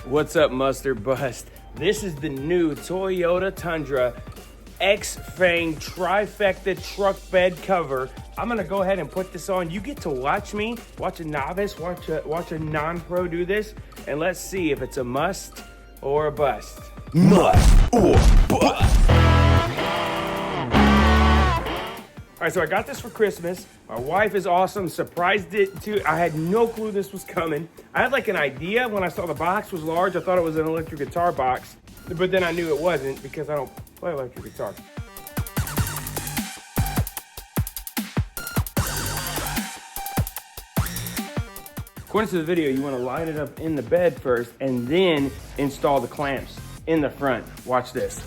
What's up, Mustard Bust? This is the new Toyota Tundra Extang Trifecta truck bed cover. I'm gonna go ahead and put this on. You get to watch me, watch a novice, watch a non-pro do this, and let's see if it's a must or a bust. Must or bust. All right, so I got this for Christmas. My wife is awesome, surprised it too. I had no clue this was coming. I had like an idea when I saw the box was large. I thought it was an electric guitar box, but then I knew it wasn't because I don't play electric guitar. According to the video, you want to line it up in the bed first and then install the clamps in the front. Watch this.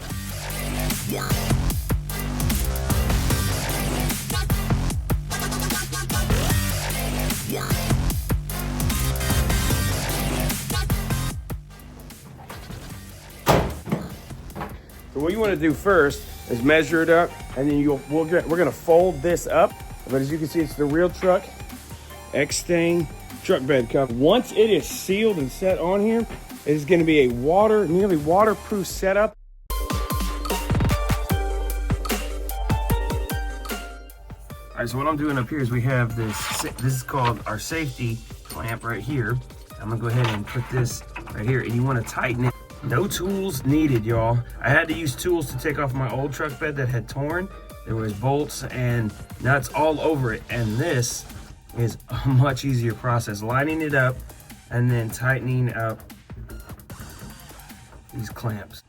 So what you want to do first is measure it up, and then we're gonna fold this up. But as you can see, it's the REALTRUCK Extang truck bed cover. Once it is sealed and set on here, it is going to be a nearly waterproof setup. All right, so what I'm doing up here is we have this is called our safety clamp right here. I'm gonna go ahead and put this right here, and you want to tighten it. No tools needed, y'all. I had to use tools to take off my old truck bed that had torn. There was bolts and nuts all over it, and this is a much easier process. Lining it up and then tightening up these clamps.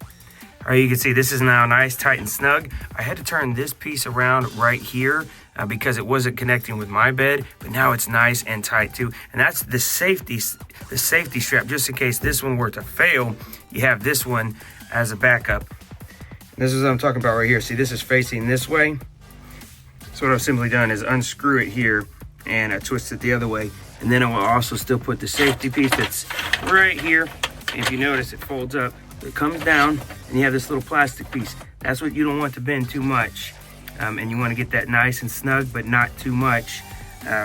All right, you can see this is now nice, tight and snug. I had to turn this piece around right here because it wasn't connecting with my bed, but now it's nice and tight too. And that's the safety strap, just in case this one were to fail, you have this one as a backup. This is what I'm talking about right here. See, this is facing this way. So what I've simply done is unscrew it here and I twist it the other way. And then I will also still put the safety piece that's right here. And if you notice, it folds up. It comes down and you have this little plastic piece. That's what you don't want to bend too much. And you want to get that nice and snug, but not too much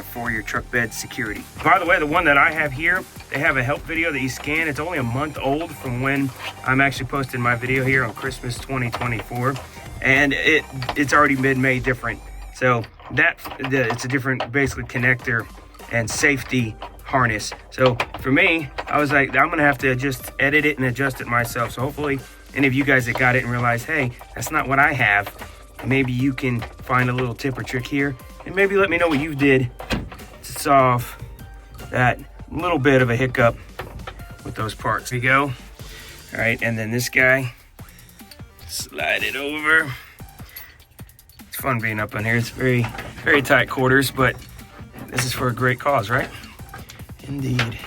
for your truck bed security. By the way, the one that I have here, they have a help video that you scan. It's only a month old from when I'm actually posting my video here on Christmas 2024. And it's already been made different. So it's a different basically connector and safety harness. So for me, I was like, I'm gonna have to just edit it and adjust it myself. So hopefully any of you guys that got it and realize, hey, that's not what I have, maybe you can find a little tip or trick here and maybe let me know what you did to solve that little bit of a hiccup with those parts. Here we go. All right, and then this guy, slide it over. It's fun being up on here. It's very, very tight quarters, but this is for a great cause, right? Indeed.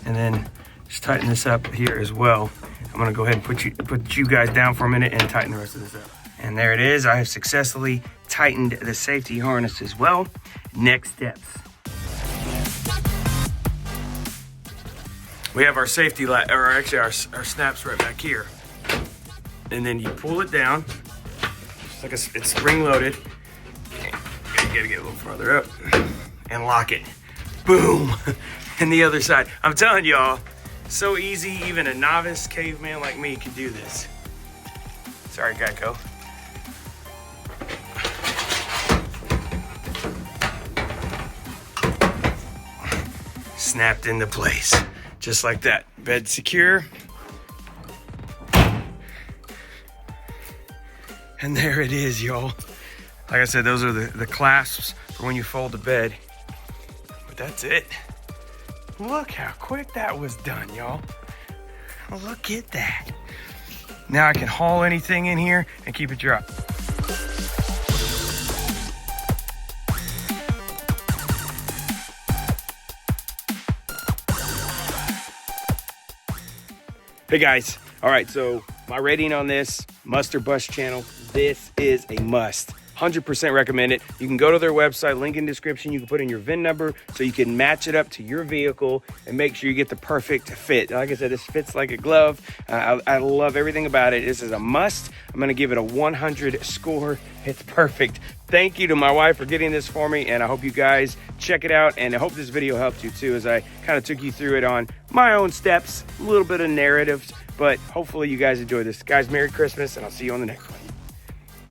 And then just tighten this up here as well. I'm gonna go ahead and put you guys down for a minute and tighten the rest of this up. And there it is. I have successfully tightened the safety harness as well. Next steps. We have our safety or actually our snaps right back here. And then you pull it down. It's spring loaded. You gotta get a little farther up and lock it. Boom. And the other side. I'm telling y'all, so easy. Even a novice caveman like me can do this. Sorry, Geico. Snapped into place, just like that. Bed secure. And there it is, y'all. Like I said, those are the clasps for when you fold the bed. But that's it. Look how quick that was done, y'all. Look at that. Now I can haul anything in here and keep it dry. Hey guys, all right, so my rating on this Must or Bust channel, this is a must. 100% recommend it. You can go to their website, link in description. You can put in your VIN number so you can match it up to your vehicle and make sure you get the perfect fit. Like I said, this fits like a glove. I love everything about it. This is a must. I'm gonna give it a 100 score. It's perfect. thank you to my wife for getting this for me, and I hope you guys check it out, and I hope this video helped you too, as I kind of took you through it on my own steps, a little bit of narrative, but hopefully you guys enjoy this. Guys, Merry Christmas, and I'll see you on the next one.